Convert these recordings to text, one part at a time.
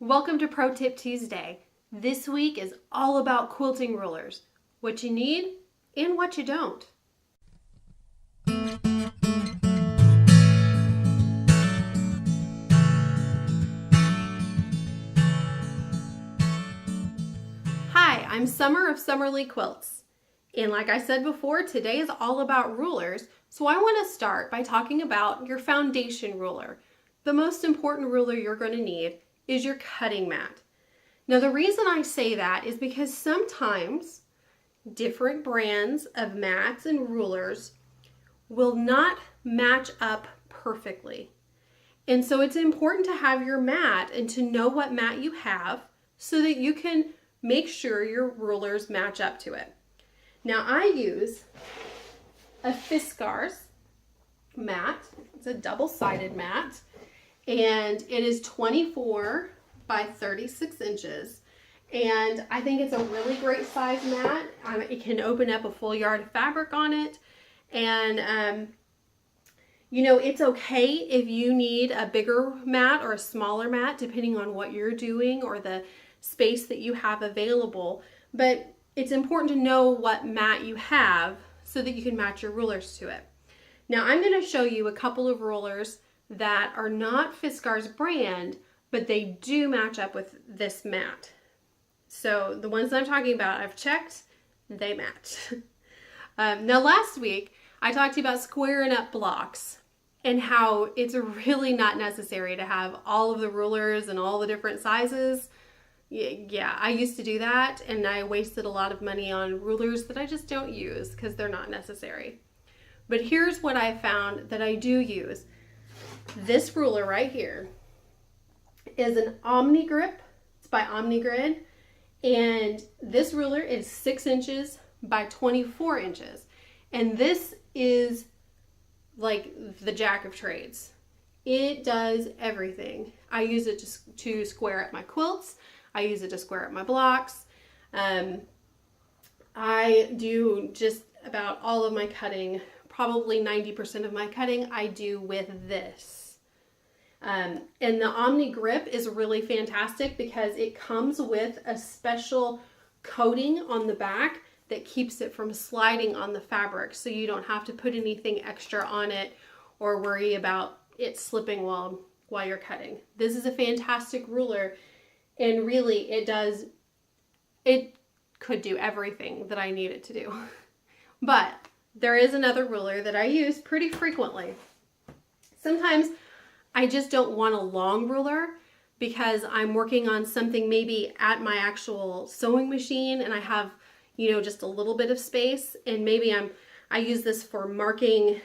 Welcome to Pro Tip Tuesday. This week is all about quilting rulers, what you need and what you don't. Hi, I'm Summer of Summerly Quilts. And like I said before, today is all about rulers, so I want to start by talking about your foundation ruler. The most important ruler you're going to need is your cutting mat. Now the reason I say that is because sometimes different brands of mats and rulers will not match up perfectly. And so it's important to have your mat and to know what mat you have so that you can make sure your rulers match up to it. Now I use a Fiskars mat. It's a double-sided mat and it is 24 by 36 inches. And I think it's a really great size mat. It can open up a full yard of fabric on it. And you know, it's okay if you need a bigger mat or a smaller mat, depending on what you're doing or the space that you have available. But it's important to know what mat you have so that you can match your rulers to it. Now I'm going to show you a couple of rulers that are not Fiskars brand, but they do match up with this mat. So the ones that I'm talking about, I've checked, they match. Now last week, I talked to you about squaring up blocks and how it's really not necessary to have all of the rulers and all the different sizes. Yeah, I used to do that and I wasted a lot of money on rulers that I just don't use because they're not necessary. But here's what I found that I do use. This ruler right here is an OmniGrip. It's by OmniGrip. And this ruler is 6 inches by 24 inches. And this is like the jack of trades. It does everything. I use it to square up my quilts. I use it to square up my blocks. I do just about all of my cutting, probably 90% of my cutting I do with this. And the OmniGrip is really fantastic because it comes with a special coating on the back that keeps it from sliding on the fabric, so you don't have to put anything extra on it or worry about it slipping while you're cutting. This is a fantastic ruler, and really it could do everything that I need it to do. But there is another ruler that I use pretty frequently. Sometimes I just don't want a long ruler because I'm working on something maybe at my actual sewing machine and I have, you know, just a little bit of space, and maybe I use this for marking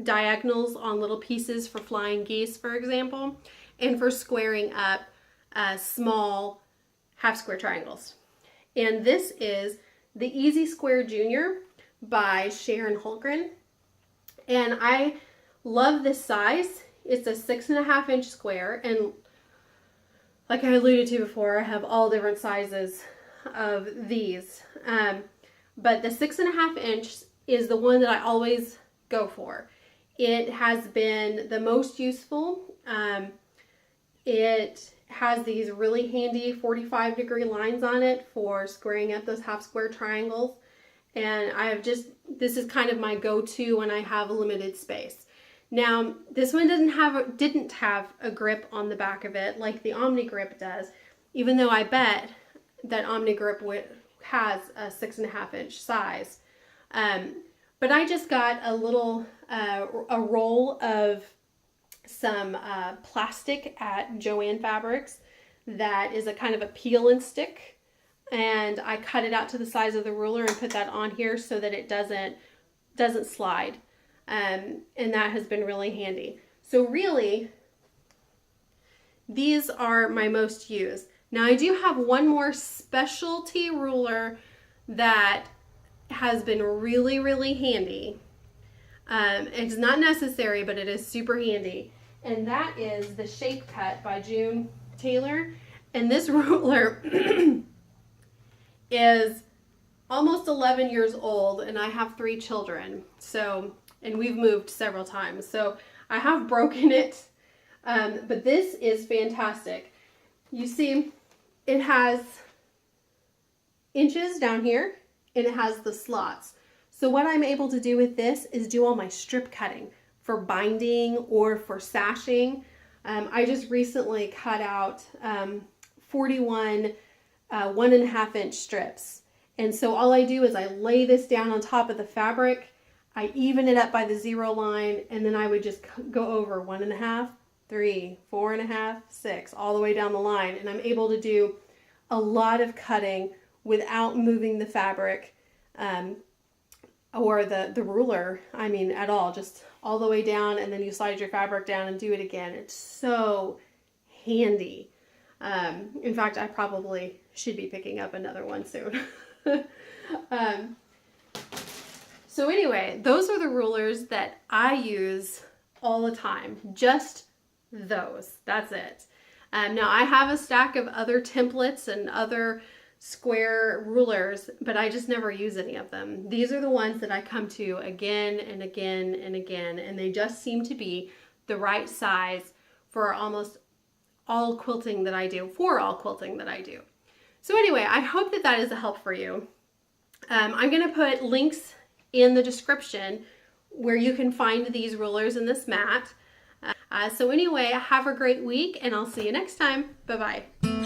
diagonals on little pieces for flying geese, for example, and for squaring up small half square triangles. And this is the Easy Square Junior by Sharon Holgren, and I love this size. It's a 6.5 inch square, and like I alluded to before, I have all different sizes of these, but the 6.5 inch is the one that I always go for. It has been the most useful. It has these really handy 45-degree lines on it for squaring up those half square triangles, and this is kind of my go-to when I have a limited space. Now, this one didn't have a grip on the back of it like the OmniGrip does, even though I bet that OmniGrip has a 6.5 inch size. But I just got a little, a roll of some plastic at Joann Fabrics that is a kind of a peel and stick, and I cut it out to the size of the ruler and put that on here so that it doesn't slide. And that has been really handy. So really, these are my most used. Now I do have one more specialty ruler that has been really, really handy. It's not necessary, but it is super handy. And that is the Shape Cut by June Taylor. And this ruler is almost 11 years old, and I have 3 children. And we've moved several times, so I have broken it, but this is fantastic. you see it has inches down here and it has the slots. So what I'm able to do with this is do all my strip cutting for binding or for sashing. I just recently cut out 41 1.5 inch strips. And so all I do is I lay this down on top of the fabric, I even it up by the 0 line, and then I would just go over 1.5, 3, 4.5, 6, all the way down the line. And I'm able to do a lot of cutting without moving the fabric or the ruler, I mean, at all. Just all the way down, and then you slide your fabric down and do it again. It's so handy. In fact, I probably should be picking up another one soon. So anyway, those are the rulers that I use all the time. Just those. That's it. Now I have a stack of other templates and other square rulers, but I just never use any of them. These are the ones that I come to again and again and again, and they just seem to be the right size for almost all quilting that I do, So anyway, I hope that that is a help for you. I'm going to put links in the description where you can find these rulers and this mat. So anyway, have a great week, and I'll see you next time. Bye-bye.